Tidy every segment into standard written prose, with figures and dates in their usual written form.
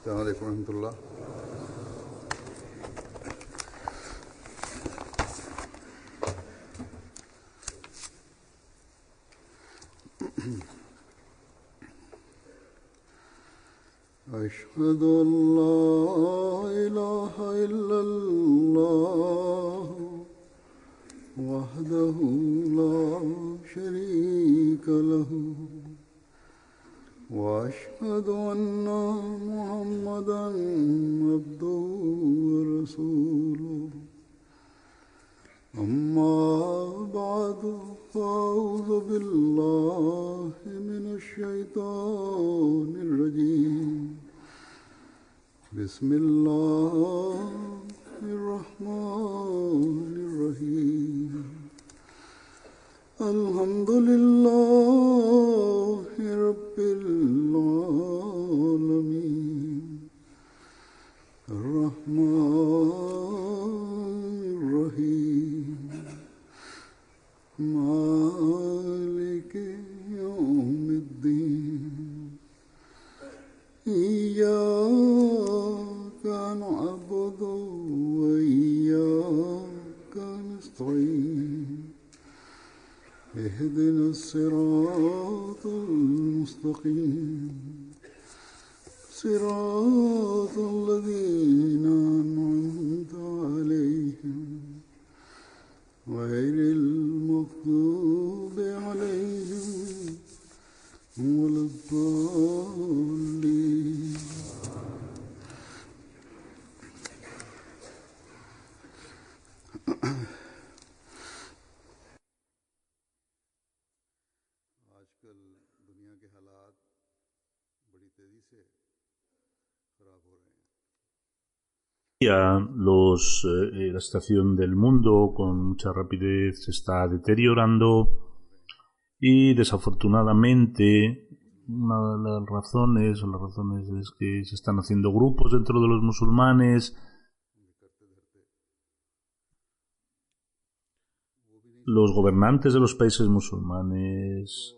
السلام عليكم ورحمة الله. أشهد أن لا إله إلا الله وحده لا شريك له وأشهد أن محمدًا عبده ورسوله أما بعد فأعوذ بالله من الشيطان الرجيم بسم الله الرحمن الرحيم الحمد لله رب العالمين الرحمن الرحيم مالك يوم الدين إياك نعبد وإياك نستعين اهدنا الصراط المستقيم صراط الذين أنعمت عليهم غير المغضوب عليهم ولا الضالين. La situación del mundo con mucha rapidez se está deteriorando y desafortunadamente una de las razones es que se están haciendo grupos dentro de los musulmanes. Los gobernantes de los países musulmanes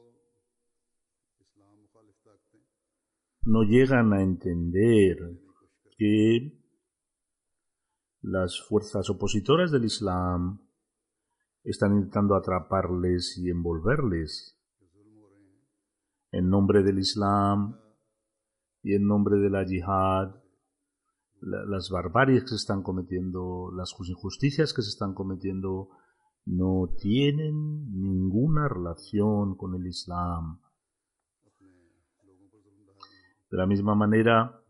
no llegan a entender que las fuerzas opositoras del Islam están intentando atraparles y envolverles en nombre del Islam y en nombre de la yihad. Las barbaries que se están cometiendo, las injusticias que se están cometiendo no tienen ninguna relación con el Islam. De la misma manera,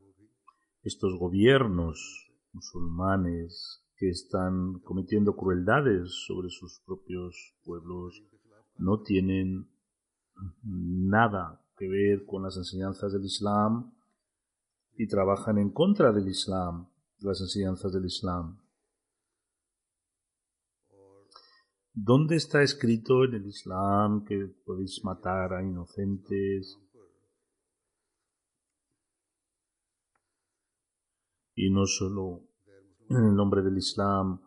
estos gobiernos musulmanes que están cometiendo crueldades sobre sus propios pueblos no tienen nada que ver con las enseñanzas del Islam y trabajan en contra del Islam, de las enseñanzas del Islam. ¿Dónde está escrito en el Islam que podéis matar a inocentes? Y no solo en el nombre del Islam,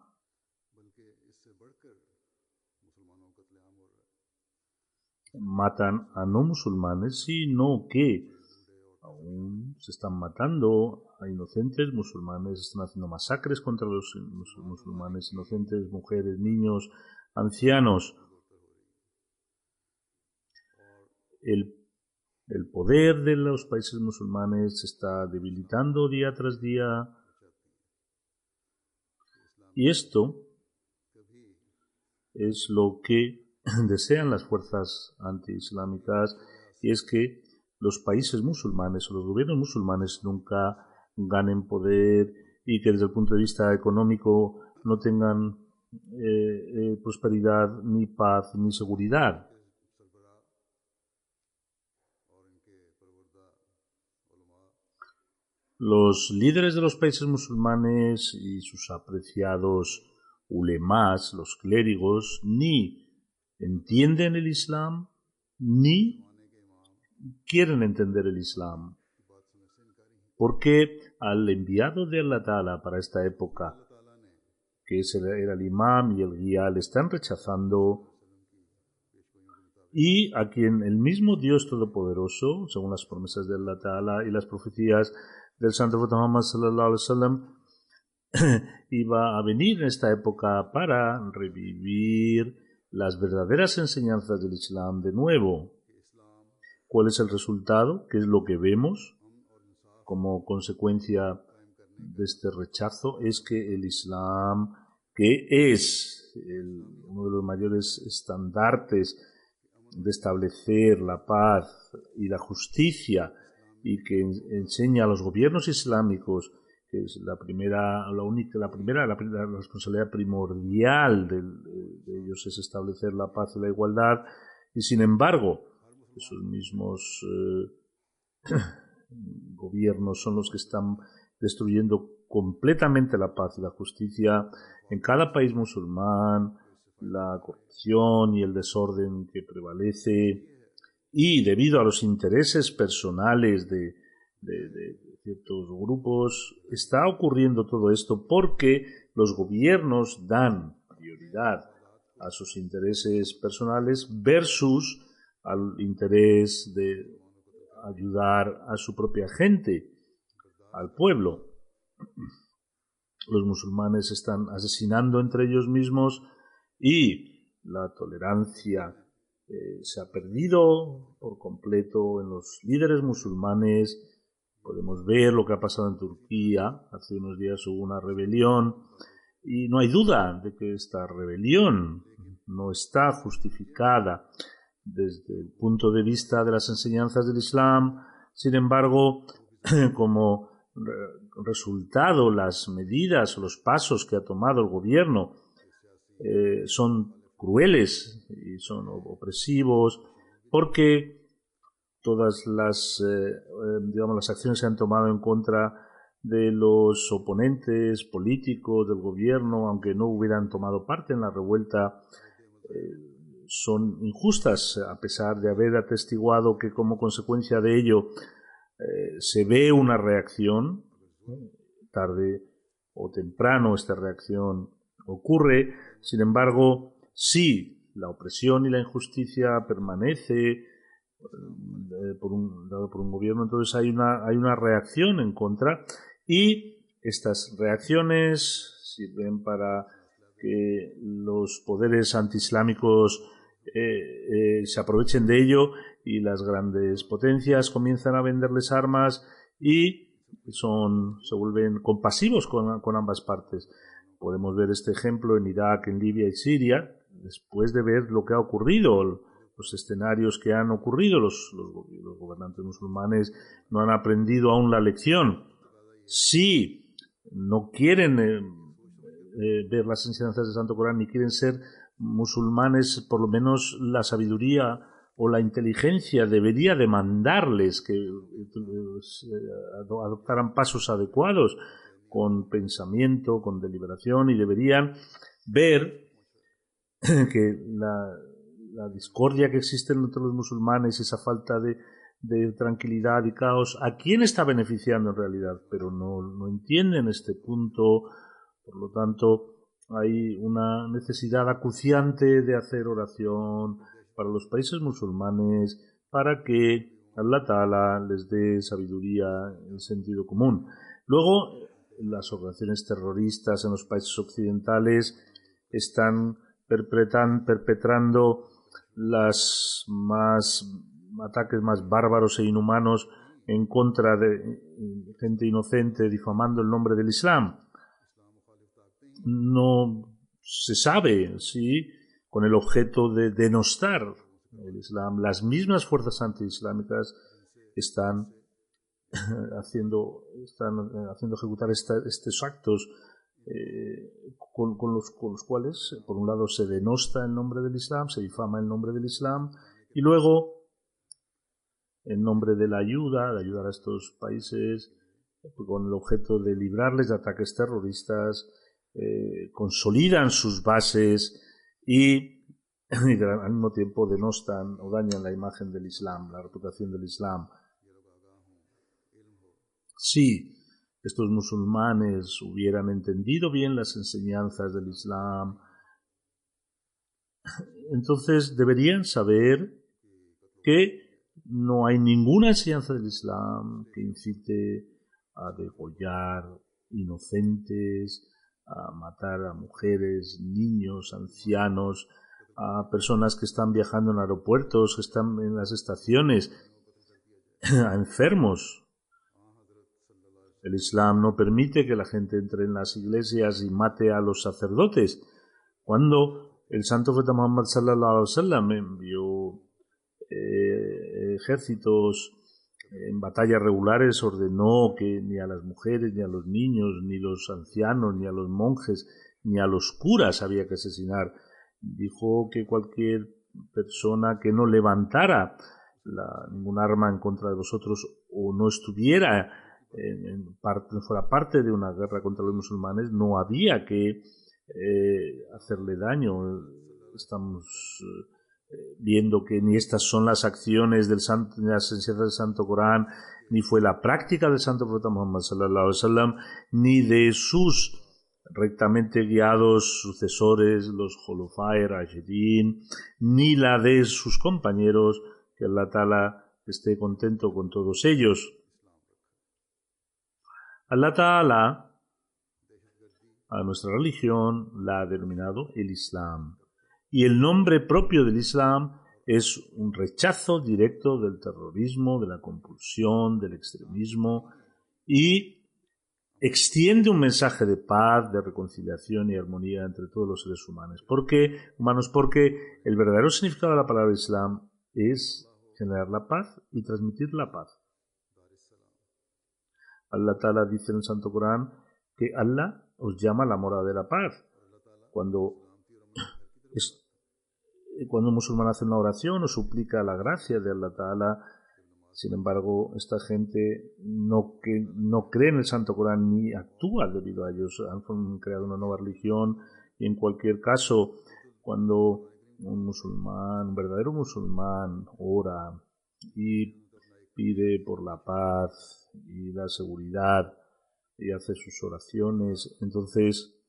matan a no musulmanes, sino que aún se están matando a inocentes musulmanes, están haciendo masacres contra los musulmanes inocentes, mujeres, niños, ancianos. El poder de los países musulmanes se está debilitando día tras día. Y esto es lo que desean las fuerzas antiislámicas, y es que los países musulmanes o los gobiernos musulmanes nunca ganen poder y que desde el punto de vista económico no tengan prosperidad, ni paz, ni seguridad. Los líderes de los países musulmanes y sus apreciados ulemás, los clérigos, ni entienden el Islam, ni quieren entender el Islam. Porque al enviado de Allah Ta'ala para esta época, que era el imam y el guía, le están rechazando, y a quien el mismo Dios Todopoderoso, según las promesas de Allah Ta'ala y las profecías, del Santo Profeta Muhammad sallallahu alaihi wasallam iba a venir en esta época para revivir las verdaderas enseñanzas del Islam de nuevo. ¿Cuál es el resultado? ¿Qué es lo que vemos como consecuencia de este rechazo? Es que el Islam, que es uno de los mayores estandartes de establecer la paz y la justicia, y que enseña a los gobiernos islámicos, que es la responsabilidad primordial de ellos es establecer la paz y la igualdad, y sin embargo esos mismos gobiernos son los que están destruyendo completamente la paz y la justicia en cada país musulmán, la corrupción y el desorden que prevalece, y debido a los intereses personales de ciertos grupos, está ocurriendo todo esto porque los gobiernos dan prioridad a sus intereses personales versus al interés de ayudar a su propia gente, al pueblo. Los musulmanes están asesinando entre ellos mismos y la tolerancia se ha perdido por completo en los líderes musulmanes. Podemos ver lo que ha pasado en Turquía. Hace unos días hubo una rebelión y no hay duda de que esta rebelión no está justificada desde el punto de vista de las enseñanzas del Islam. Sin embargo, como resultado, las medidas o los pasos que ha tomado el gobierno son crueles y son opresivos, porque todas las acciones se han tomado en contra de los oponentes políticos del gobierno, aunque no hubieran tomado parte en la revuelta, son injustas, a pesar de haber atestiguado que como consecuencia de ello se ve una reacción. Tarde o temprano esta reacción ocurre. Sin embargo, si la opresión y la injusticia permanece por un gobierno, entonces hay una reacción en contra, y estas reacciones sirven para que los poderes antiislámicos se aprovechen de ello, y las grandes potencias comienzan a venderles armas y se vuelven compasivos con ambas partes. Podemos ver este ejemplo en Irak, en Libia y Siria, después de ver lo que ha ocurrido, los escenarios que han ocurrido. Los gobernantes musulmanes no han aprendido aún la lección. Si no quieren ver las enseñanzas del Santo Corán ni quieren ser musulmanes, por lo menos la sabiduría o la inteligencia debería demandarles que adoptaran pasos adecuados, con pensamiento, con deliberación, y deberían ver que la discordia que existe entre los musulmanes, esa falta de tranquilidad y caos, ¿a quién está beneficiando en realidad? Pero no entienden este punto. Por lo tanto, hay una necesidad acuciante de hacer oración para los países musulmanes, para que Allah Ta'ala les dé sabiduría en sentido común. Luego, las organizaciones terroristas en los países occidentales están perpetrando los ataques más bárbaros e inhumanos en contra de gente inocente, difamando el nombre del Islam. No se sabe si con el objeto de denostar el Islam. Las mismas fuerzas antiislámicas están haciendo ejecutar estos actos con los cuales, por un lado, se denosta el nombre del Islam, se difama el nombre del Islam, y luego, en nombre de la ayuda, de ayudar a estos países, con el objeto de librarles de ataques terroristas, consolidan sus bases y al mismo tiempo denostan o dañan la imagen del Islam, la reputación del Islam. Si estos musulmanes hubieran entendido bien las enseñanzas del Islam, entonces deberían saber que no hay ninguna enseñanza del Islam que incite a degollar inocentes, a matar a mujeres, niños, ancianos, a personas que están viajando en aeropuertos, que están en las estaciones, a enfermos. El Islam no permite que la gente entre en las iglesias y mate a los sacerdotes. Cuando el santo profeta Muhammad sallallahu alaihi wasallam envió ejércitos en batallas regulares, ordenó que ni a las mujeres, ni a los niños, ni a los ancianos, ni a los monjes, ni a los curas había que asesinar. Dijo que cualquier persona que no levantara ningún arma en contra de vosotros o no estuviera fuera parte de una guerra contra los musulmanes, no había que hacerle daño. Estamos viendo que ni estas son las acciones ni las enseñanzas del Santo Corán, ni fue la práctica del Santo Profeta Muhammad sallallahu alaihi wasallam, ni de sus rectamente guiados sucesores, los Khulafai Rashidin, ni la de sus compañeros, que Allah Ta'ala esté contento con todos ellos. Allah Ta'ala a nuestra religión la ha denominado el Islam. Y el nombre propio del Islam es un rechazo directo del terrorismo, de la compulsión, del extremismo, y extiende un mensaje de paz, de reconciliación y armonía entre todos los seres humanos. Porque el verdadero significado de la palabra Islam es generar la paz y transmitir la paz. Allah Ta'ala dice en el Santo Corán que Allah os llama a la morada de la paz. Cuando un musulmán hace una oración o suplica la gracia de Allah Ta'ala, sin embargo, esta gente no cree en el Santo Corán ni actúa debido a ellos. Han creado una nueva religión y en cualquier caso, cuando un verdadero musulmán, ora y pide por la paz y la seguridad y hace sus oraciones, entonces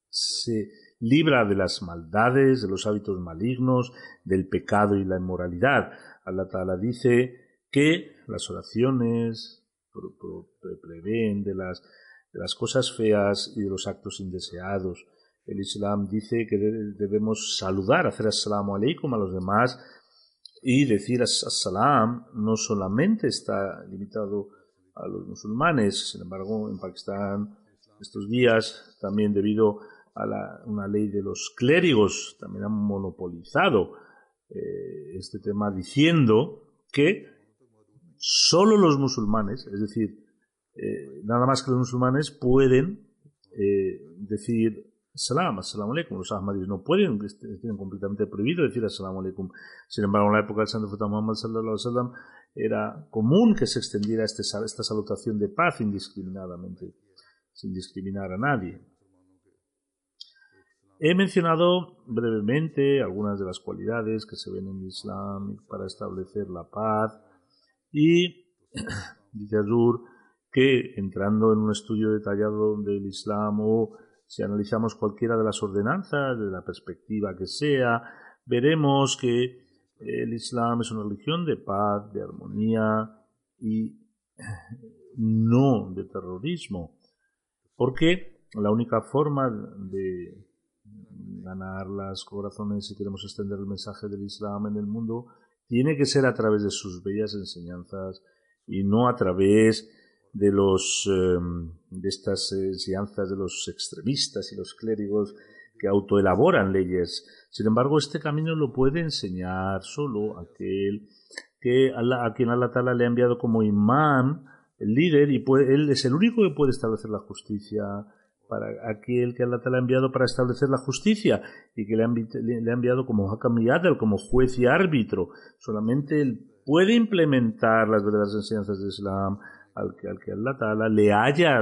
se libra de las maldades, de los hábitos malignos, del pecado y la inmoralidad. Allah Ta'ala dice que las oraciones prevén de las cosas feas y de los actos indeseados. El Islam dice que debemos saludar, hacer assalamu alaikum a los demás, y decir assalam no solamente está limitado a los musulmanes. Sin embargo, en Pakistán estos días, también debido a una ley de los clérigos, también han monopolizado este tema, diciendo que solo los musulmanes, es decir, nada más que los musulmanes pueden decir assalamu alaikum. Los ahmadis no pueden, tienen completamente prohibido decir assalamu alaikum. Sin embargo, en la época del Santo Profeta Muhammad sallallahu alaihi wasallam era común que se extendiera esta salutación de paz indiscriminadamente, sin discriminar a nadie. He mencionado brevemente algunas de las cualidades que se ven en el Islam para establecer la paz, y dice Azur que entrando en un estudio detallado del Islam, o si analizamos cualquiera de las ordenanzas desde la perspectiva que sea, veremos que el Islam es una religión de paz, de armonía y no de terrorismo, porque la única forma de ganar los corazones si queremos extender el mensaje del Islam en el mundo tiene que ser a través de sus bellas enseñanzas y no a través de estas enseñanzas de los extremistas y los clérigos que autoelaboran leyes. Sin embargo, este camino lo puede enseñar solo aquel a quien Allah Ta'ala le ha enviado como imán, el líder, y él es el único que puede establecer la justicia, para aquel que Allah Ta'ala ha enviado para establecer la justicia y que le ha enviado como Hakam y Adel, como juez y árbitro. Solamente él puede implementar las verdaderas enseñanzas del Islam al que Allah Ta'ala le haya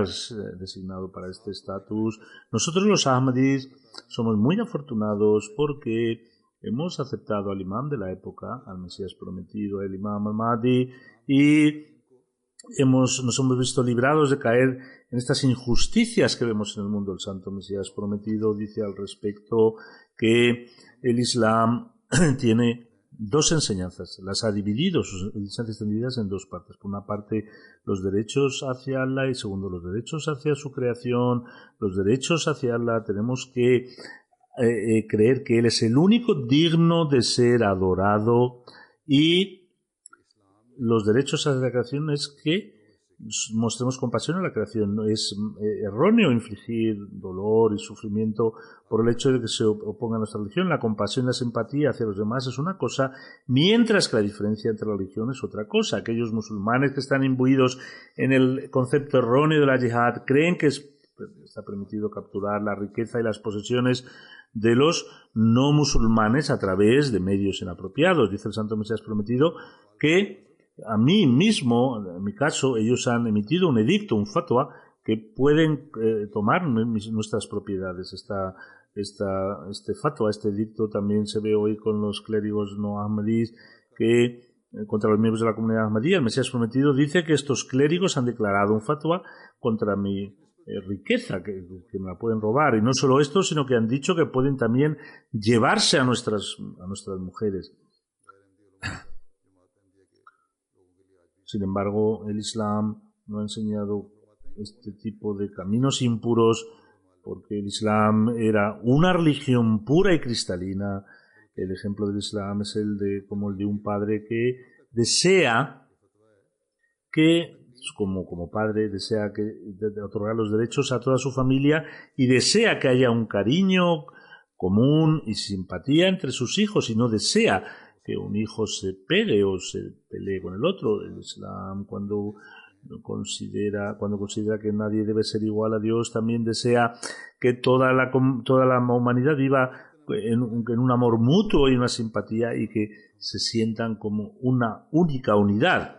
designado para este estatus. Nosotros los Ahmadis somos muy afortunados porque hemos aceptado al imam de la época, al Mesías prometido, el imam al-Mahdi, y nos hemos visto librados de caer en estas injusticias que vemos en el mundo. El santo Mesías prometido dice al respecto que el Islam tiene dos enseñanzas. Las ha dividido, sus enseñanzas están divididas en dos partes. Por una parte, los derechos hacia Allah y segundo, los derechos hacia su creación. Los derechos hacia Allah tenemos que creer que Él es el único digno de ser adorado, y los derechos hacia la creación es que mostremos compasión a la creación. No es erróneo infligir dolor y sufrimiento por el hecho de que se oponga a nuestra religión. La compasión y la simpatía hacia los demás es una cosa, mientras que la diferencia entre la religión es otra cosa. Aquellos musulmanes que están imbuidos en el concepto erróneo de la yihad creen que está permitido capturar la riqueza y las posesiones de los no musulmanes a través de medios inapropiados. Dice el Santo Mesías Prometido que a mí mismo, en mi caso, ellos han emitido un edicto, un fatwa, que pueden tomar nuestras propiedades. Este fatwa, este edicto también se ve hoy con los clérigos no ahmadíes que contra los miembros de la comunidad ahmadí. El Mesías Prometido dice que estos clérigos han declarado un fatwa contra mi riqueza, que me la pueden robar. Y no solo esto, sino que han dicho que pueden también llevarse a nuestras mujeres. Sin embargo, el Islam no ha enseñado este tipo de caminos impuros, porque el Islam era una religión pura y cristalina. El ejemplo del Islam es como el de un padre que desea que, como padre, desea otorgar los derechos a toda su familia y desea que haya un cariño común y simpatía entre sus hijos, y no desea que un hijo se pegue o se pelee con el otro. El Islam, cuando considera que nadie debe ser igual a Dios, también desea que toda la humanidad viva en un amor mutuo y una simpatía, y que se sientan como una única unidad.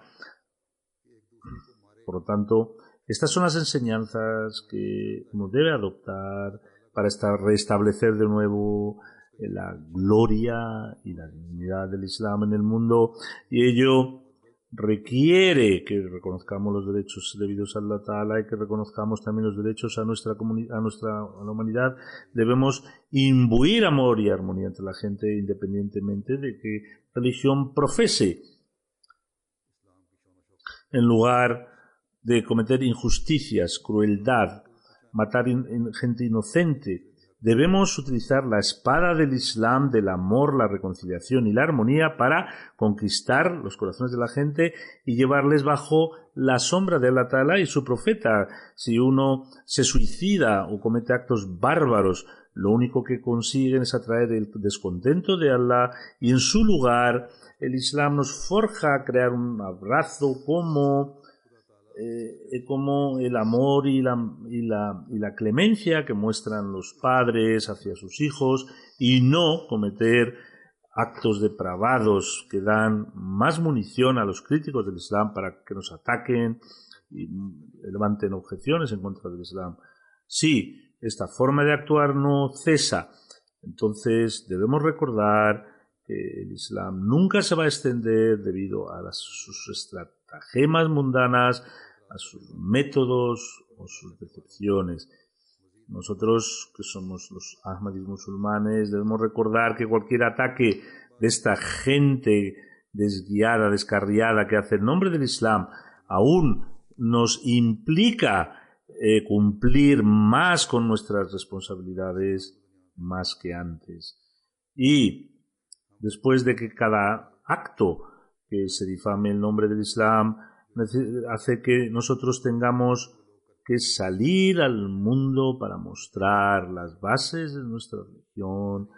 Por lo tanto, estas son las enseñanzas que uno debe adoptar para restablecer de nuevo la gloria y la dignidad del Islam en el mundo, y ello requiere que reconozcamos los derechos debidos a Allah Ta'ala y que reconozcamos también los derechos a la humanidad. Debemos imbuir amor y armonía entre la gente, independientemente de qué religión profese. En lugar de cometer injusticias, crueldad, matar gente inocente, debemos utilizar la espada del Islam, del amor, la reconciliación y la armonía para conquistar los corazones de la gente y llevarles bajo la sombra de Allah Ta'ala y su profeta. Si uno se suicida o comete actos bárbaros, lo único que consiguen es atraer el descontento de Allah, y en su lugar el Islam nos forja a crear un abrazo como el amor y la clemencia que muestran los padres hacia sus hijos, y no cometer actos depravados que dan más munición a los críticos del Islam para que nos ataquen y levanten objeciones en contra del Islam. Si esta forma de actuar no cesa, entonces debemos recordar que el Islam nunca se va a extender debido a sus estratagemas mundanas, a sus métodos o sus decepciones. Nosotros, que somos los ahmadis musulmanes, debemos recordar que cualquier ataque de esta gente desguiada, descarriada, que hace el nombre del Islam, aún nos implica cumplir más con nuestras responsabilidades más que antes. Y después de que cada acto que se difame el nombre del Islam hace que nosotros tengamos que salir al mundo para mostrar las bases de nuestra religión,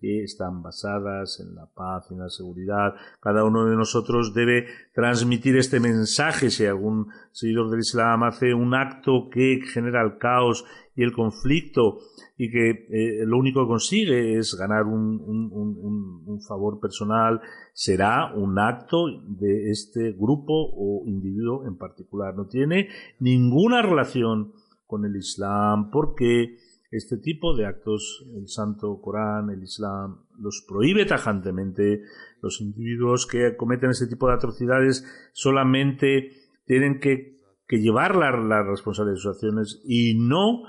que están basadas en la paz y en la seguridad. Cada uno de nosotros debe transmitir este mensaje. Si algún seguidor del Islam hace un acto que genera el caos y el conflicto, y que lo único que consigue es ganar un favor personal, será un acto de este grupo o individuo en particular. No tiene ninguna relación con el Islam, porque este tipo de actos, el Santo Corán, el Islam, los prohíbe tajantemente. Los individuos que cometen este tipo de atrocidades solamente tienen que llevar la responsabilidad de sus acciones, y no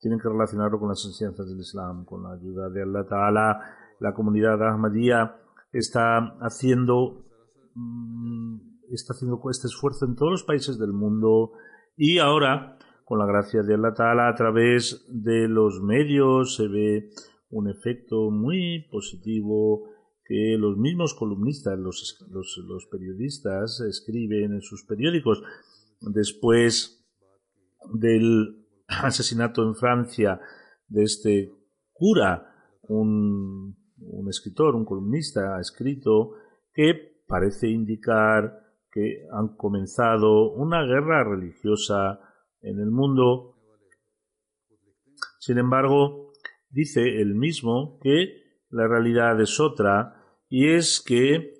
tienen que relacionarlo con las enseñanzas del Islam. Con la ayuda de Allah Ta'ala, la comunidad ahmadía está haciendo este esfuerzo en todos los países del mundo, y ahora, con la gracia de Allah Ta'ala, a través de los medios se ve un efecto muy positivo que los mismos columnistas, los periodistas escriben en sus periódicos. Después del asesinato en Francia de este cura, un escritor, un columnista ha escrito que parece indicar que han comenzado una guerra religiosa en el mundo. Sin embargo, dice él mismo que la realidad es otra, y es que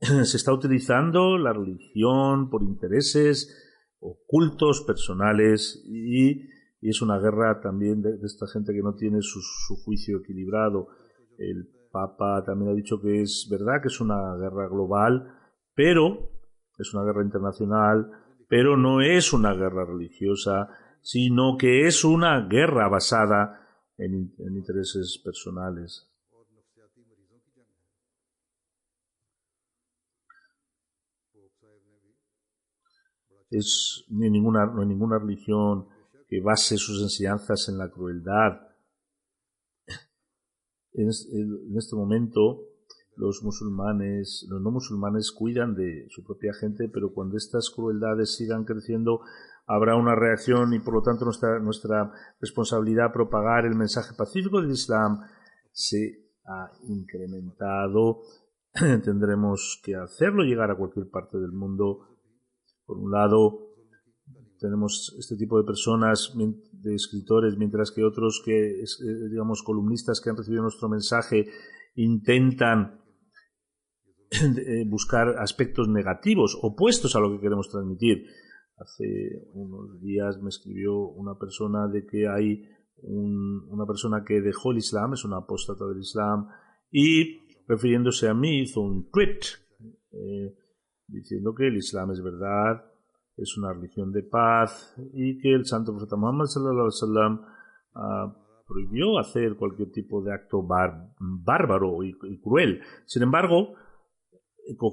se está utilizando la religión por intereses ocultos, personales, y es una guerra también de esta gente que no tiene su juicio equilibrado. El Papa también ha dicho que es verdad que es una guerra global, pero es una guerra internacional, pero no es una guerra religiosa, sino que es una guerra basada en intereses personales. No hay ninguna religión que base sus enseñanzas en la crueldad. En este momento, los no musulmanes cuidan de su propia gente, pero cuando estas crueldades sigan creciendo, habrá una reacción, y por lo tanto nuestra responsabilidad propagar el mensaje pacífico del Islam se ha incrementado. Tendremos que hacerlo llegar a cualquier parte del mundo. Por un lado, tenemos este tipo de personas, de escritores, mientras que otros digamos, columnistas que han recibido nuestro mensaje intentan buscar aspectos negativos, opuestos a lo que queremos transmitir. Hace unos días me escribió una persona de que hay una persona que dejó el Islam, es una apóstata del Islam, y refiriéndose a mí hizo un tweet diciendo que el Islam es verdad, es una religión de paz, y que el santo profeta Muhammad sallallahu alaihi wasallam prohibió hacer cualquier tipo de acto bárbaro y cruel. Sin embargo,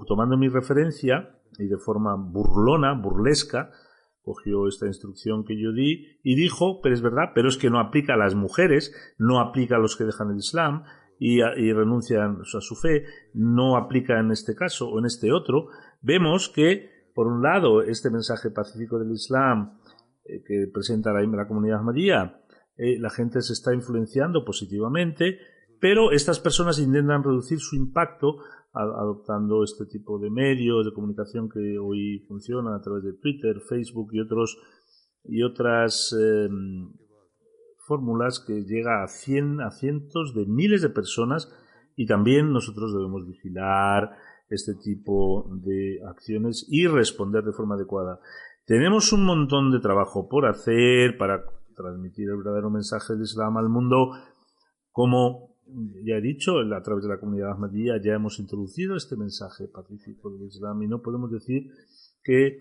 tomando mi referencia y de forma burlesca, cogió esta instrucción que yo di y dijo, pero es verdad, pero es que no aplica a las mujeres, no aplica a los que dejan el Islam y renuncian a su fe, no aplica en este caso o en este otro. Vemos que, por un lado, este mensaje pacífico del Islam que presenta la comunidad ahmadía, la gente se está influenciando positivamente, pero estas personas intentan reducir su impacto adoptando este tipo de medios de comunicación que hoy funcionan a través de Twitter, Facebook y otras fórmulas que llega a cientos de miles de personas, y también nosotros debemos vigilar este tipo de acciones y responder de forma adecuada. Tenemos un montón de trabajo por hacer para transmitir el verdadero mensaje del Islam al mundo. Como ya he dicho, a través de la comunidad ahmadía ya hemos introducido este mensaje pacífico del Islam, y no podemos decir que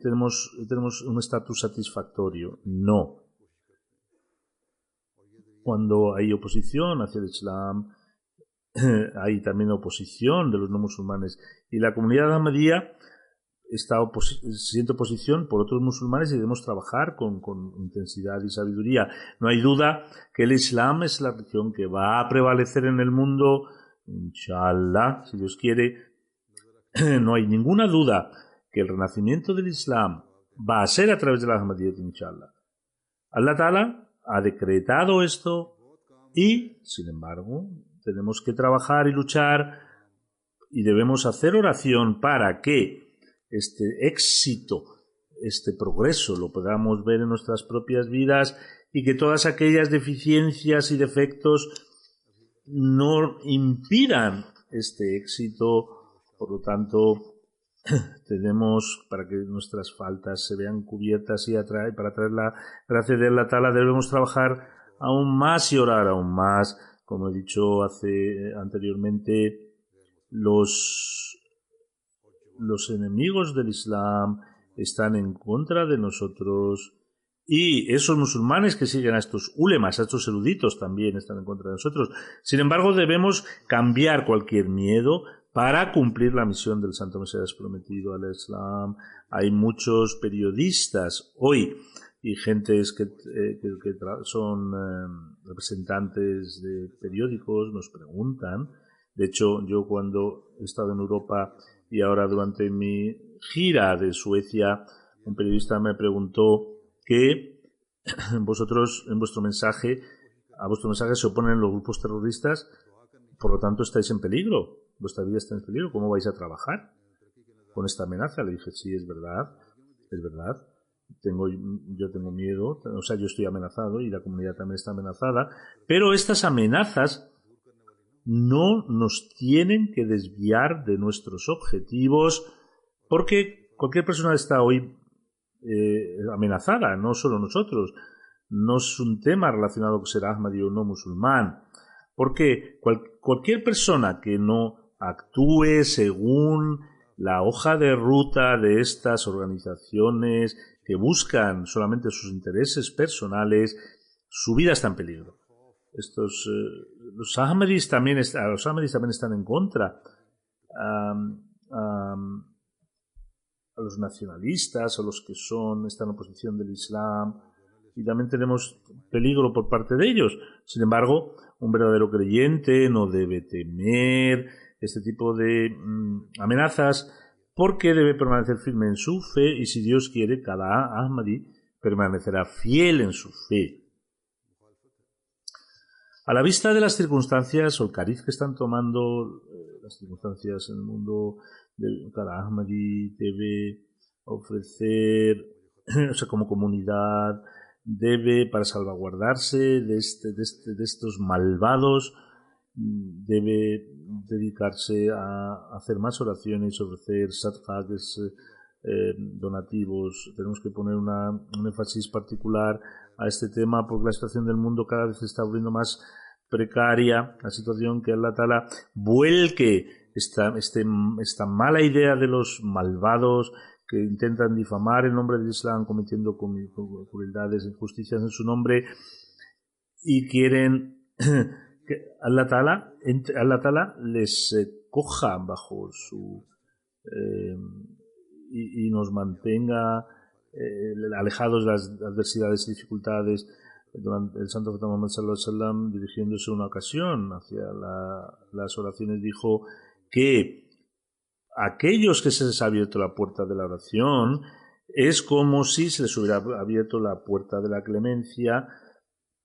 tenemos un estatus satisfactorio. No. Cuando hay oposición hacia el Islam, hay también oposición de los no musulmanes, y la comunidad ahmadía siente oposición por otros musulmanes, y debemos trabajar con intensidad y sabiduría. No hay duda que el Islam es la religión que va a prevalecer en el mundo, inshallah, si Dios quiere. No hay ninguna duda que el renacimiento del Islam va a ser a través de la Ahmadiyyat, inshallah. Allah Ta'ala ha decretado esto, y, sin embargo, tenemos que trabajar y luchar, y debemos hacer oración para que este éxito, este progreso lo podamos ver en nuestras propias vidas, y que todas aquellas deficiencias y defectos no impidan este éxito. Por lo tanto, tenemos, para que nuestras faltas se vean cubiertas y para traer la gracia de Allah Ta'ala, debemos trabajar aún más y orar aún más. Como he dicho anteriormente, los enemigos del Islam están en contra de nosotros, Y esos musulmanes que siguen a estos ulemas, a estos eruditos, también están en contra de nosotros. Sin embargo, debemos cambiar cualquier miedo para cumplir la misión del Santo Mesías prometido al Islam. Hay muchos periodistas hoy y gentes que son representantes de periódicos, nos preguntan. De hecho, yo cuando he estado en Europa y ahora durante mi gira de Suecia, un periodista me preguntó que vosotros a vuestro mensaje se oponen los grupos terroristas, por lo tanto estáis en peligro, vuestra vida está en peligro, ¿cómo vais a trabajar con esta amenaza? Le dije, sí, es verdad, yo tengo miedo, o sea, yo estoy amenazado y la comunidad también está amenazada, pero estas amenazas no nos tienen que desviar de nuestros objetivos, porque cualquier persona está hoy amenazada, no solo nosotros. No es un tema relacionado con ser ahmadi o no musulmán, porque cualquier persona que no actúe según la hoja de ruta de estas organizaciones que buscan solamente sus intereses personales, su vida está en peligro. Los ahmadis también están en contra. A los nacionalistas, a los que están en oposición del Islam, y también tenemos peligro por parte de ellos. Sin embargo, un verdadero creyente no debe temer este tipo de amenazas, porque debe permanecer firme en su fe, y si Dios quiere, cada ahmadi permanecerá fiel en su fe. A la vista de las circunstancias o el cariz que están tomando las circunstancias en el mundo, cada ahmadi debe ofrecer, o sea, como comunidad, debe, para salvaguardarse de estos malvados, debe dedicarse a hacer más oraciones, ofrecer sadqa, que es donativos. Tenemos que poner un énfasis particular a este tema, porque la situación del mundo cada vez se está volviendo más precaria, la situación que Allah Ta'ala vuelque esta mala idea de los malvados que intentan difamar el nombre del Islam, cometiendo crueldades, injusticias en su nombre, y quieren que Allah Ta'ala les coja bajo su y nos mantenga alejados de las adversidades y dificultades. Durante el Santo Profeta Muhammad sallallahu alaihi wasallam, dirigiéndose una ocasión hacia las oraciones, dijo que aquellos que se les ha abierto la puerta de la oración es como si se les hubiera abierto la puerta de la clemencia,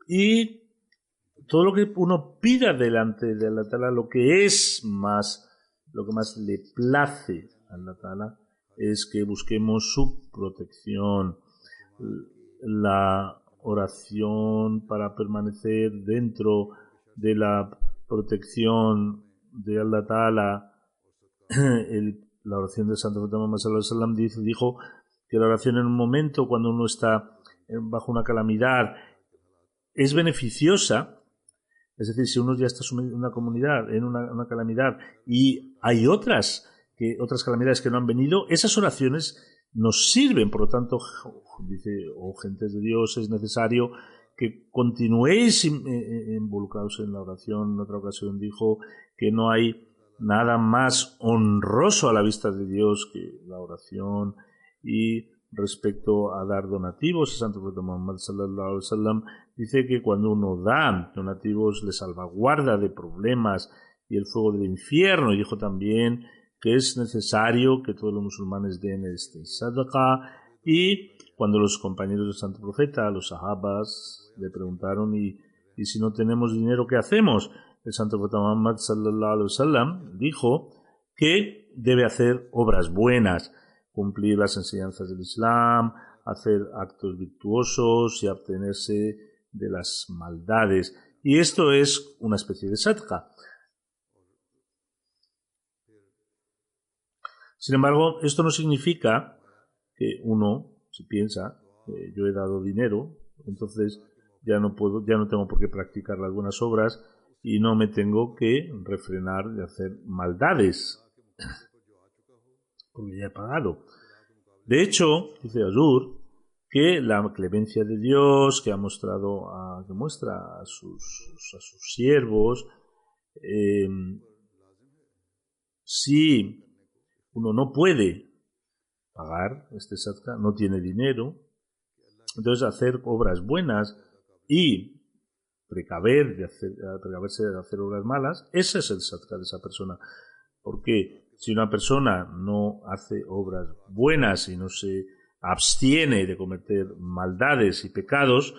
y todo lo que uno pida delante de Allah Ta'ala, lo que más le place a Allah Ta'ala es que busquemos su protección. La oración para permanecer dentro de la protección de Allah Ta'ala, la oración del Santo Profeta Muhammad sallallahu alaihi wasallam dijo que la oración en un momento cuando uno está bajo una calamidad es beneficiosa. Es decir, si uno ya está sumido en una comunidad, en una calamidad, y hay otras calamidades que no han venido, esas oraciones nos sirven. Por lo tanto, dice, gentes de Dios, es necesario que continuéis involucrados en la oración. En otra ocasión dijo que no hay nada más honroso a la vista de Dios que la oración. Y respecto a dar donativos, el Santo Profeta Muhammad sallallahu alaihi wasallam dice que cuando uno da donativos le salvaguarda de problemas y el fuego del infierno, y dijo también que es necesario que todos los musulmanes den este sadaqah. Y cuando los compañeros del Santo Profeta, los sahabas, le preguntaron y si no tenemos dinero, ¿qué hacemos? El Santo Profeta Muhammad sallallahu alaihi wasallam dijo que debe hacer obras buenas, cumplir las enseñanzas del Islam, hacer actos virtuosos y abstenerse de las maldades. Y esto es una especie de sadqa. Sin embargo, esto no significa que uno, si piensa que yo he dado dinero, entonces ya no tengo por qué practicar las buenas obras y no me tengo que refrenar de hacer maldades, porque ya he pagado. De hecho, dice Azur, que la clemencia de Dios que que muestra a sus siervos, si uno no puede pagar este sadka, no tiene dinero, entonces hacer obras buenas y precaverse de hacer obras malas, ese es el sadka de esa persona. Porque si una persona no hace obras buenas y no se abstiene de cometer maldades y pecados,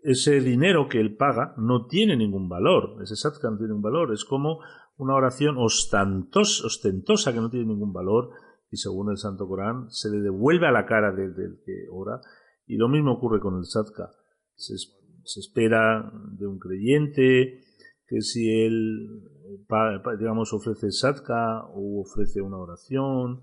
ese dinero que él paga no tiene ningún valor. Ese sadka no tiene ningún valor. Es como una oración ostentosa que no tiene ningún valor, y según el Santo Corán se le devuelve a la cara del que ora. Y lo mismo ocurre con el sadka. Se espera de un creyente que si él, digamos, ofrece sadka o ofrece una oración,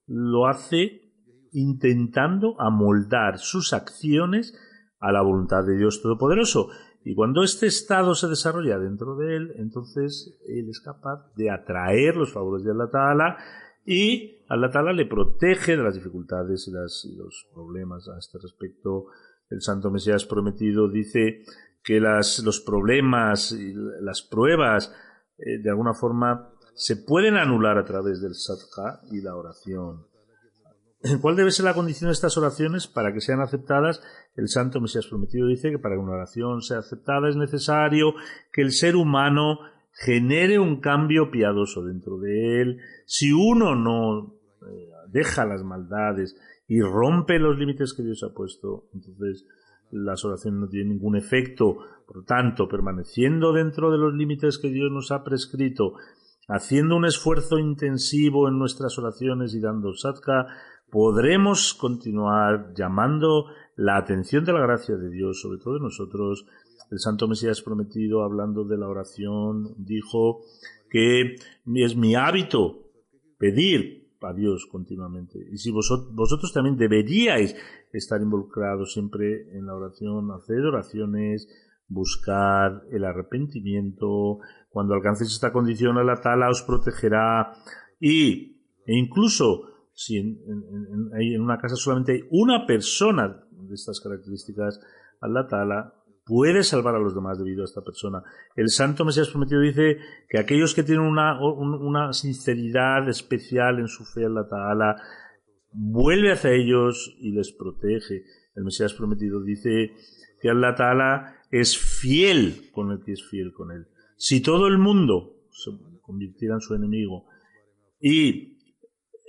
lo hace intentando amoldar sus acciones a la voluntad de Dios Todopoderoso. Y cuando este estado se desarrolla dentro de él, entonces él es capaz de atraer los favores de Allah Ta'ala, y Allah Ta'ala le protege de las dificultades y los problemas. A este respecto, el Santo Mesías Prometido dice que los problemas y las pruebas de alguna forma se pueden anular a través del sadqa y la oración. ¿Cuál debe ser la condición de estas oraciones para que sean aceptadas? El Santo Mesías Prometido dice que para que una oración sea aceptada es necesario que el ser humano genere un cambio piadoso dentro de él. Si uno no deja las maldades y rompe los límites que Dios ha puesto, entonces las oraciones no tienen ningún efecto. Por lo tanto, permaneciendo dentro de los límites que Dios nos ha prescrito, haciendo un esfuerzo intensivo en nuestras oraciones y dando sadqa, podremos continuar llamando la atención de la gracia de Dios sobre todo de nosotros. El Santo Mesías Prometido, hablando de la oración, dijo que es mi hábito pedir a Dios continuamente. Y si vosotros también deberíais estar involucrados siempre en la oración, hacer oraciones, buscar el arrepentimiento. Cuando alcancéis esta condición, Allah Ta'ala os protegerá. E incluso si en una casa solamente hay una persona de estas características, Allah Ta'ala puede salvar a los demás debido a esta persona. El Santo Mesías Prometido dice que aquellos que tienen una sinceridad especial en su fe, Allah Ta'ala vuelve hacia ellos y les protege. El Mesías Prometido dice que Allah Ta'ala es fiel con el que es fiel con él. Si todo el mundo se convirtiera en su enemigo y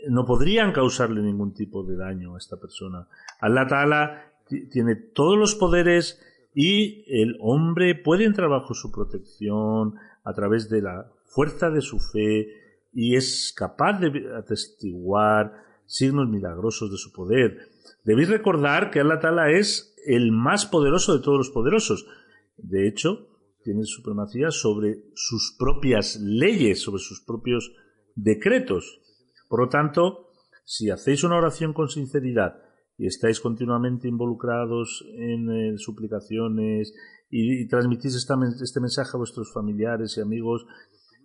no podrían causarle ningún tipo de daño a esta persona, Allah Ta'ala tiene todos los poderes y el hombre puede entrar bajo su protección a través de la fuerza de su fe y es capaz de atestiguar signos milagrosos de su poder. Debéis recordar que Allah Ta'ala es el más poderoso de todos los poderosos. De hecho, tiene supremacía sobre sus propias leyes, sobre sus propios decretos. Por lo tanto, si hacéis una oración con sinceridad y estáis continuamente involucrados en suplicaciones y transmitís este mensaje a vuestros familiares y amigos,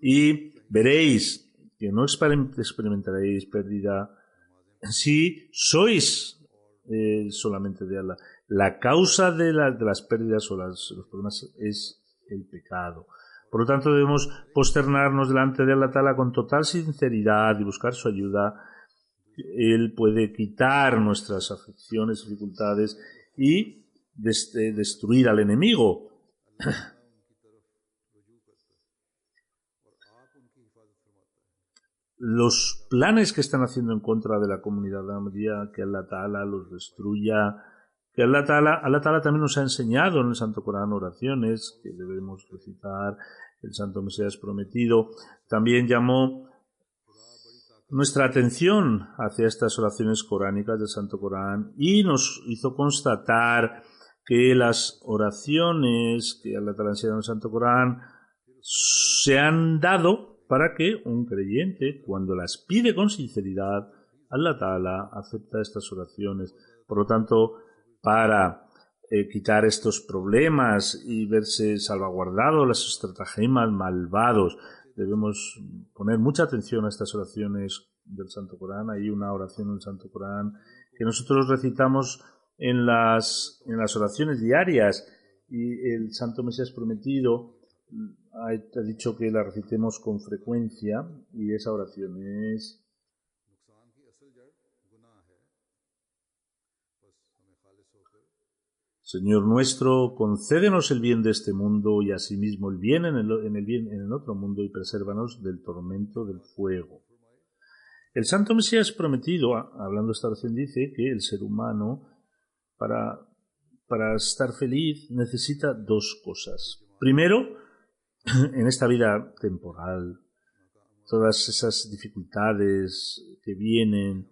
y veréis que no experimentaréis pérdida si sois solamente de Allah. La causa de las pérdidas o los problemas es el pecado. Por lo tanto, debemos posternarnos delante de Allah Ta'ala con total sinceridad y buscar su ayuda. Él puede quitar nuestras aflicciones, dificultades y destruir al enemigo. Los planes que están haciendo en contra de la comunidad ahmadía, que Allah Ta'ala los destruya, que Allah Ta'ala también nos ha enseñado en el Santo Corán oraciones que debemos recitar. El Santo Mesías Prometido también llamó nuestra atención hacia estas oraciones coránicas del Santo Corán y nos hizo constatar que las oraciones que Allah Ta'ala enseña en el Santo Corán se han dado para que un creyente, cuando las pide con sinceridad, Allah Ta'ala acepta estas oraciones. Por lo tanto, para quitar estos problemas y verse salvaguardado los estratagemas malvados, debemos poner mucha atención a estas oraciones del Santo Corán. Hay una oración en el Santo Corán que nosotros recitamos en las oraciones diarias, y el Santo Mesías Prometido ha dicho que la recitemos con frecuencia, y esa oración es: Señor nuestro, concédenos el bien de este mundo y asimismo el bien en el otro mundo, y presérvanos del tormento del fuego. El Santo Mesías Prometido, hablando de esta oración, dice que el ser humano, para estar feliz, necesita dos cosas. Primero, en esta vida temporal, todas esas dificultades que vienen,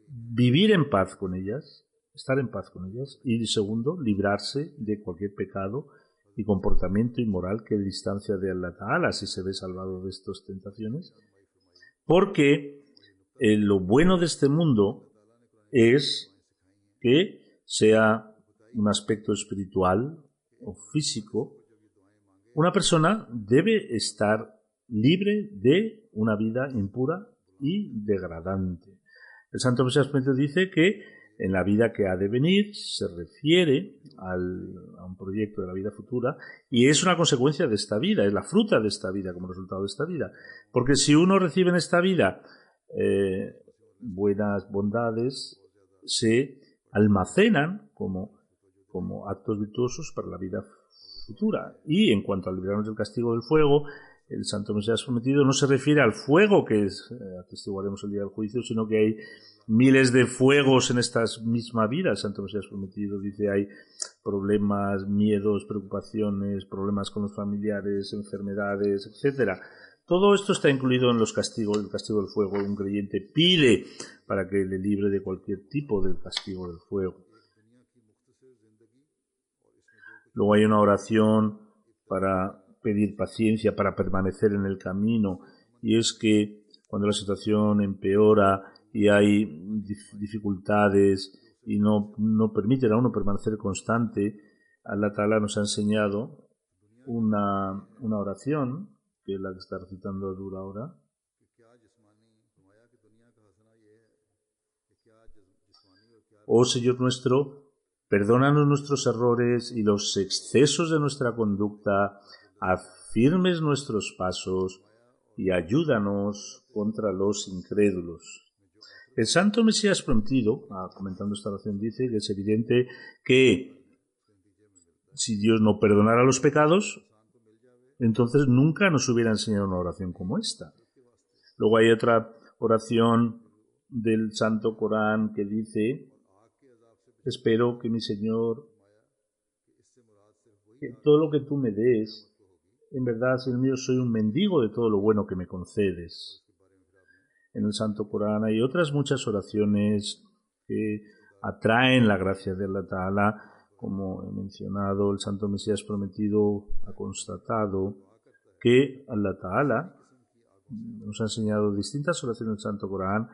vivir en paz con ellas, estar en paz con ellas. Y segundo, librarse de cualquier pecado y comportamiento inmoral que distancia de Allah Ta'ala, si se ve salvado de estas tentaciones. Porque lo bueno de este mundo es que sea un aspecto espiritual o físico. Una persona debe estar libre de una vida impura y degradante. El Santo Mesías Prometido dice que en la vida que ha de venir se refiere a un proyecto de la vida futura, y es una consecuencia de esta vida, es la fruta de esta vida como resultado de esta vida. Porque si uno recibe en esta vida buenas bondades, se almacenan como actos virtuosos para la vida futura. Y en cuanto al librarnos del castigo del fuego, el Santo Mesías Prometido no se refiere al fuego que atestiguaremos el día del juicio, sino que hay miles de fuegos en esta misma vida. El Santo Mesías Prometido dice: hay problemas, miedos, preocupaciones, problemas con los familiares, enfermedades, etcétera. Todo esto está incluido en los castigos, el castigo del fuego. Un creyente pide para que le libre de cualquier tipo del castigo del fuego. Luego hay una oración para pedir paciencia, para permanecer en el camino, y es que cuando la situación empeora y hay dificultades y no permiten a uno permanecer constante, Allah Ta'ala nos ha enseñado una oración, que es la que está recitando Adur ahora. Oh Señor nuestro, perdónanos nuestros errores y los excesos de nuestra conducta, afirmes nuestros pasos y ayúdanos contra los incrédulos. El Santo Mesías Prometido, comentando esta oración, dice que es evidente que si Dios no perdonara los pecados, entonces nunca nos hubiera enseñado una oración como esta. Luego hay otra oración del Santo Corán que dice: espero que mi Señor, que todo lo que tú me des, en verdad, Señor mío, soy un mendigo de todo lo bueno que me concedes. En el Santo Corán hay otras muchas oraciones que atraen la gracia de Allah Ta'ala. Como he mencionado, el Santo Mesías Prometido ha constatado que Allah Ta'ala nos ha enseñado distintas oraciones del Santo Corán,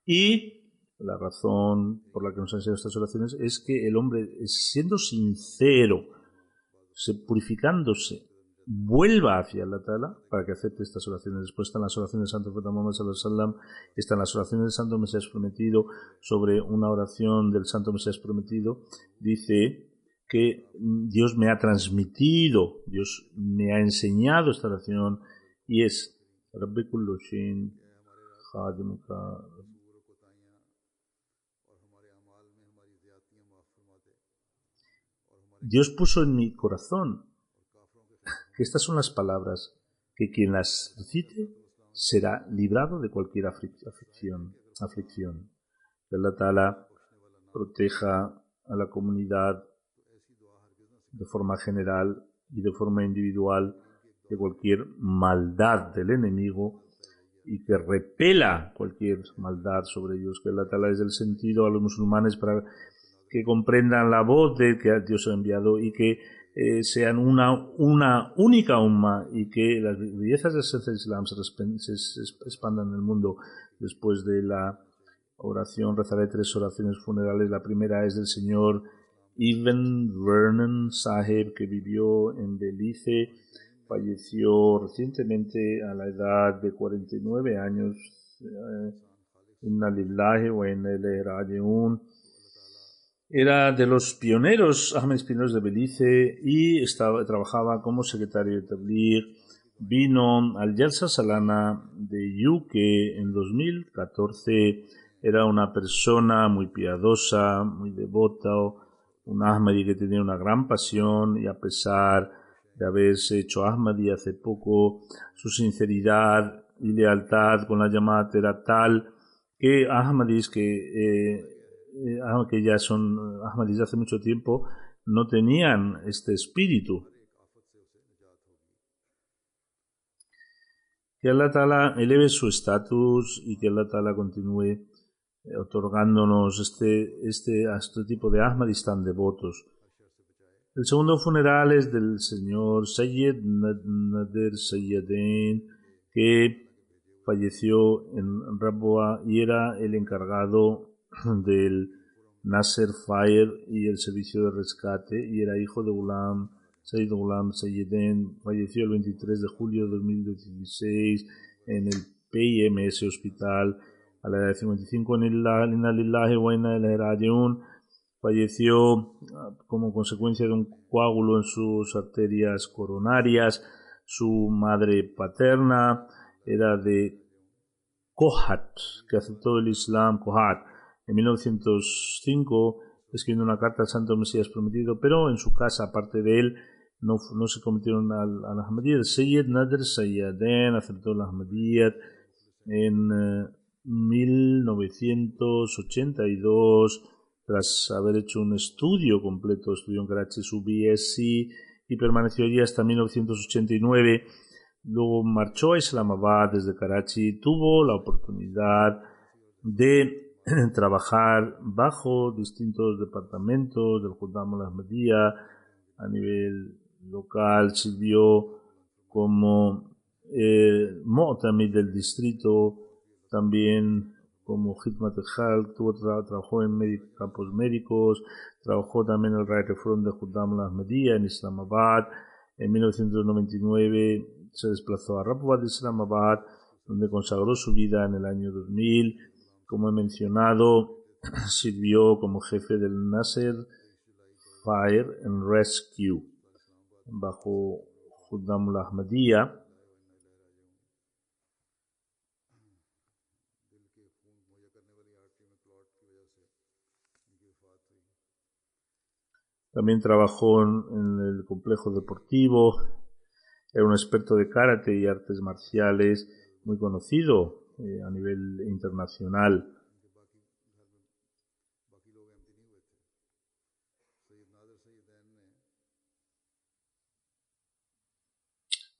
y la razón por la que nos ha enseñado estas oraciones es que el hombre, siendo sincero, purificándose, vuelva hacia Allah Ta'ala para que acepte estas oraciones. Después están las oraciones del Santo Profeta Muhammad Sallallahu Alaihi Wasallam, están las oraciones del Santo Mesías Prometido. Sobre una oración del Santo Mesías Prometido dice que Dios me ha transmitido, Dios me ha enseñado esta oración, y es: Rabbi kullu shayin khadimuka. Dios puso en mi corazón que estas son las palabras, que quien las recite será librado de cualquier aflicción. Que Allah Ta'ala proteja a la comunidad de forma general y de forma individual de cualquier maldad del enemigo, y que repela cualquier maldad sobre ellos. Que Allah Ta'ala es el sentido a los musulmanes para que comprendan la voz de que Dios ha enviado, y que sean una única umma, y que las bellezas del esencia del Islam se expandan en el mundo. Después de la oración rezaré 3 oraciones funerales. La primera es del señor Ibn Vernon Sahib, que vivió en Belice, falleció recientemente a la edad de 49 años. Inna lillahi wa inna ilayhi raji'un. Era de los pioneros, Ahmed pioneros de Belice, y trabajaba como secretario de Tabligh. Vino al Jalsa Salana de UK en 2014. Era una persona muy piadosa, muy devota, un Ahmadi que tenía una gran pasión, y a pesar de haberse hecho Ahmadi hace poco, su sinceridad y lealtad con la Jamaat era tal que Ahmadis que ya son Ahmadis de hace mucho tiempo no tenían este espíritu. Que Allah Ta'ala eleve su estatus y que Allah Ta'ala continúe otorgándonos este tipo de Ahmadis tan devotos. El segundo funeral es del señor Sayyid Nader Sayyidain, que falleció en Rabwa y era el encargado del Nasser Fire y el servicio de rescate, y era hijo de Sayyid Ghulam Sayyidain. Falleció el 23 de julio de 2016 en el PIMS Hospital a la edad de 55. Inna lillahi wa inna ilayhi raji'un. Falleció como consecuencia de un coágulo en sus arterias coronarias. Su madre paterna era de Kohat, que aceptó el Islam, Kohat, en 1905, escribiendo una carta al Santo Mesías Prometido, pero en su casa, aparte de él, no se convirtieron al Ahmadiyyat. Sayyid Nader Sayyidain aceptó el Ahmadiyyat en 1982, tras haber hecho un estudio completo. Estudió en Karachi su BSc y permaneció allí hasta 1989. Luego marchó a Islamabad desde Karachi. Tuvo la oportunidad de trabajar bajo distintos departamentos del Khuddam al-Ahmadiyya a nivel local. Sirvió como Mu'tamid del distrito, también como Khidmat al-Khalq, trabajó en campos médicos, trabajó también en el Right Front de Khuddam al-Ahmadiyya en Islamabad. En 1999 se desplazó a Rabwa de Islamabad, donde consagró su vida en el año 2000. Como he mencionado, sirvió como jefe del Nasser Fire and Rescue bajo Khuddam al-Ahmadiyya. También trabajó en el complejo deportivo. Era un experto de karate y artes marciales muy conocido a nivel internacional.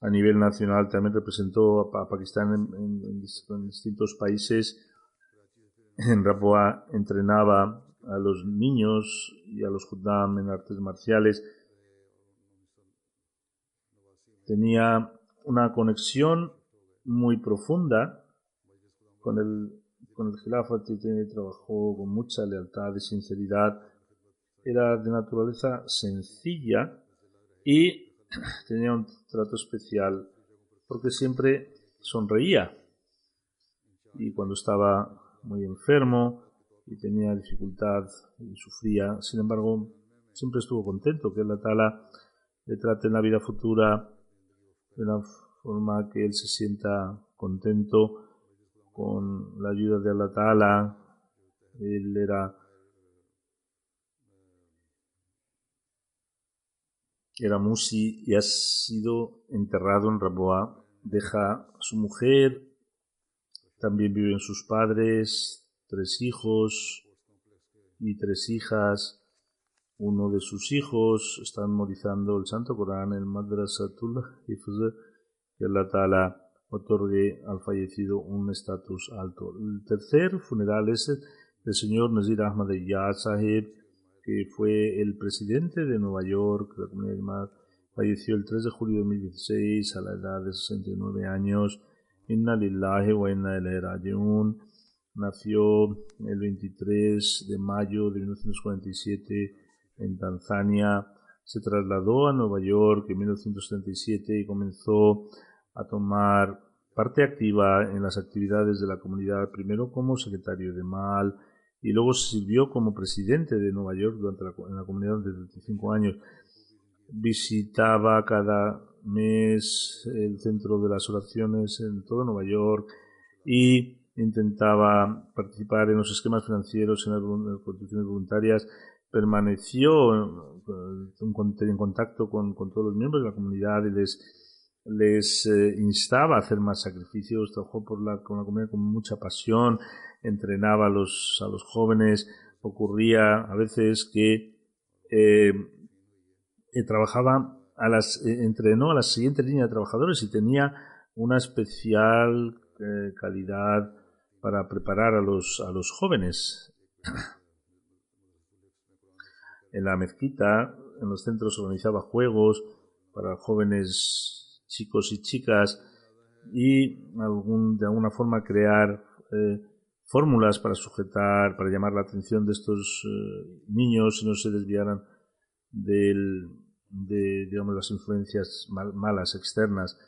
A nivel nacional también representó a Pakistán en distintos países. En Rabwa entrenaba a los niños y a los Khuddam en artes marciales. Tenía una conexión muy profunda con el Khilafat y trabajó con mucha lealtad y sinceridad. Era de naturaleza sencilla y tenía un trato especial porque siempre sonreía, y cuando estaba muy enfermo y tenía dificultad y sufría, sin embargo, siempre estuvo contento. Que Allah Ta'ala le trate en la vida futura de una forma que él se sienta contento con la ayuda de Allah Ta'ala. Él era musi y ha sido enterrado en Rabwa. Deja a su mujer, también viven sus padres, 3 hijos y 3 hijas. Uno de sus hijos está memorizando el Santo Corán, el Madrasatul Hifz. Que Allah Ta'ala otorgue al fallecido un estatus alto. El tercer funeral es del señor Nazir Ahmadiyyat Sahib, que fue el presidente de Nueva York, la comunidad llamada. Falleció el 3 de julio de 2016 a la edad de 69 años. Inna lillahi wa inna ilayhi raji'un. Nació el 23 de mayo de 1947 en Tanzania. Se trasladó a Nueva York en 1977 y comenzó a tomar parte activa en las actividades de la comunidad, primero como secretario de MAL y luego sirvió como presidente de Nueva York en la comunidad durante 35 años. Visitaba cada mes el centro de las oraciones en todo Nueva York y intentaba participar en los esquemas financieros, en las contribuciones voluntarias. Permaneció en contacto con todos los miembros de la comunidad y les instaba a hacer más sacrificios. Trabajó con la comunidad con mucha pasión, entrenaba a los jóvenes. Ocurría a veces que trabajaba entrenó a la siguiente línea de trabajadores y tenía una especial calidad para preparar a los jóvenes. En la mezquita, en los centros, organizaba juegos para jóvenes chicos y chicas y de alguna forma crear fórmulas para para llamar la atención de estos niños y no se desviaran digamos, las influencias malas externas.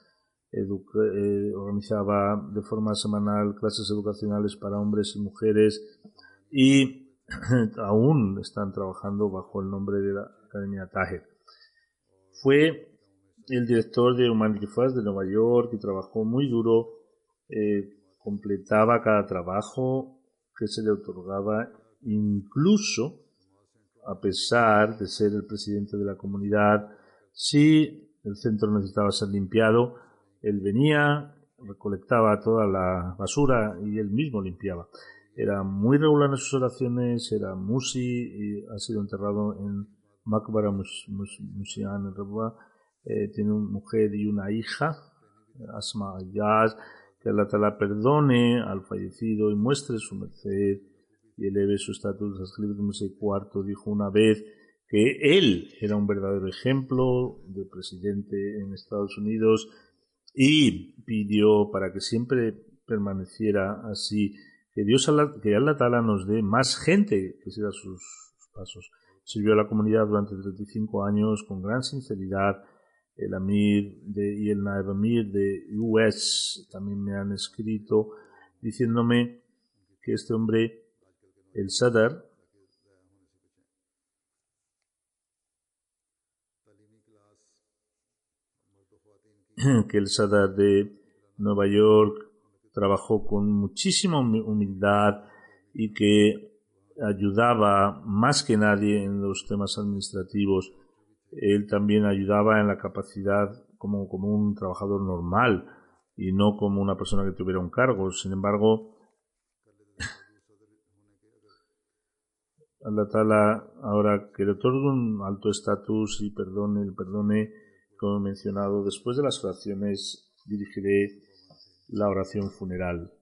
Organizaba de forma semanal clases educacionales para hombres y mujeres y aún están trabajando bajo el nombre de la Academia Taher. Fue el director de Humanity First de Nueva York y trabajó muy duro, completaba cada trabajo que se le otorgaba, incluso a pesar de ser el presidente de la comunidad. Si el centro necesitaba ser limpiado, él venía, recolectaba toda la basura y él mismo limpiaba. Era muy regular en sus oraciones, era musi y ha sido enterrado en Maqbara Musian en Rabwa. Tiene una mujer y una hija, Asma Ayaz. Que Allah Ta'ala perdone al fallecido y muestre su merced y eleve su estatus. Al Mesías IV dijo una vez que él era un verdadero ejemplo de presidente en Estados Unidos y pidió para que siempre permaneciera así, que Allah Ta'ala nos dé más gente que siga sus pasos. Sirvió a la comunidad durante 35 años con gran sinceridad. El Amir y el Naib Amir de US también me han escrito diciéndome que este hombre, el Sadar, de Nueva York trabajó con muchísima humildad y que ayudaba más que nadie en los temas administrativos. Él también ayudaba en la capacidad como un trabajador normal y no como una persona que tuviera un cargo. Sin embargo, Allah Ta'ala ahora que le otorgue un alto estatus y perdone, como he mencionado, después de las oraciones dirigiré la oración funeral.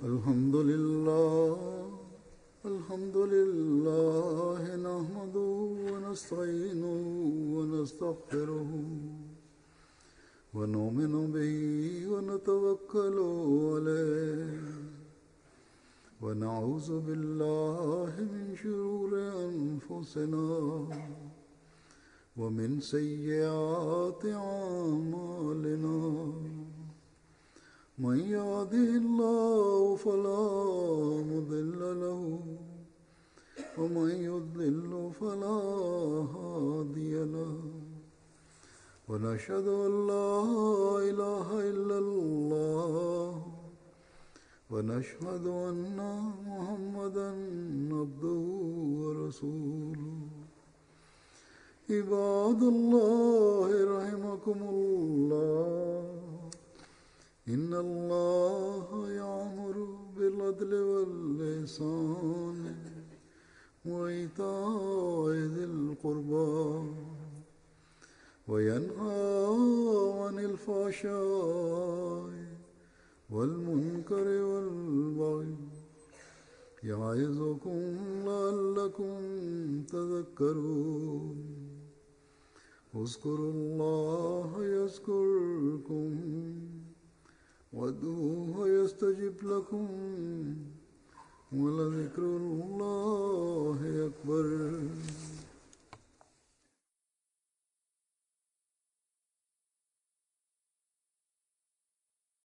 الحمد لله الحمد لله نحمده ونستعينه ونستغفره ونؤمن به ونتوكل عليه ونعوذ بالله من شرور أنفسنا ومن سيئات أعمالنا من يهده الله فلا مضل له ومن يضلل فلا هادي له ونشهد أن لا إله إلا الله ونشهد أن محمدا عبده ورسوله عباد الله رحمكم الله إن الله يأمر بالعدل والإحسان وإيتاء ذي القربى وينهى عن الفحشاء والمنكر والبغي يعظكم لعلكم تذكرون اذكروا الله يذكركم وادعوه يستجب لكم ولذكر الله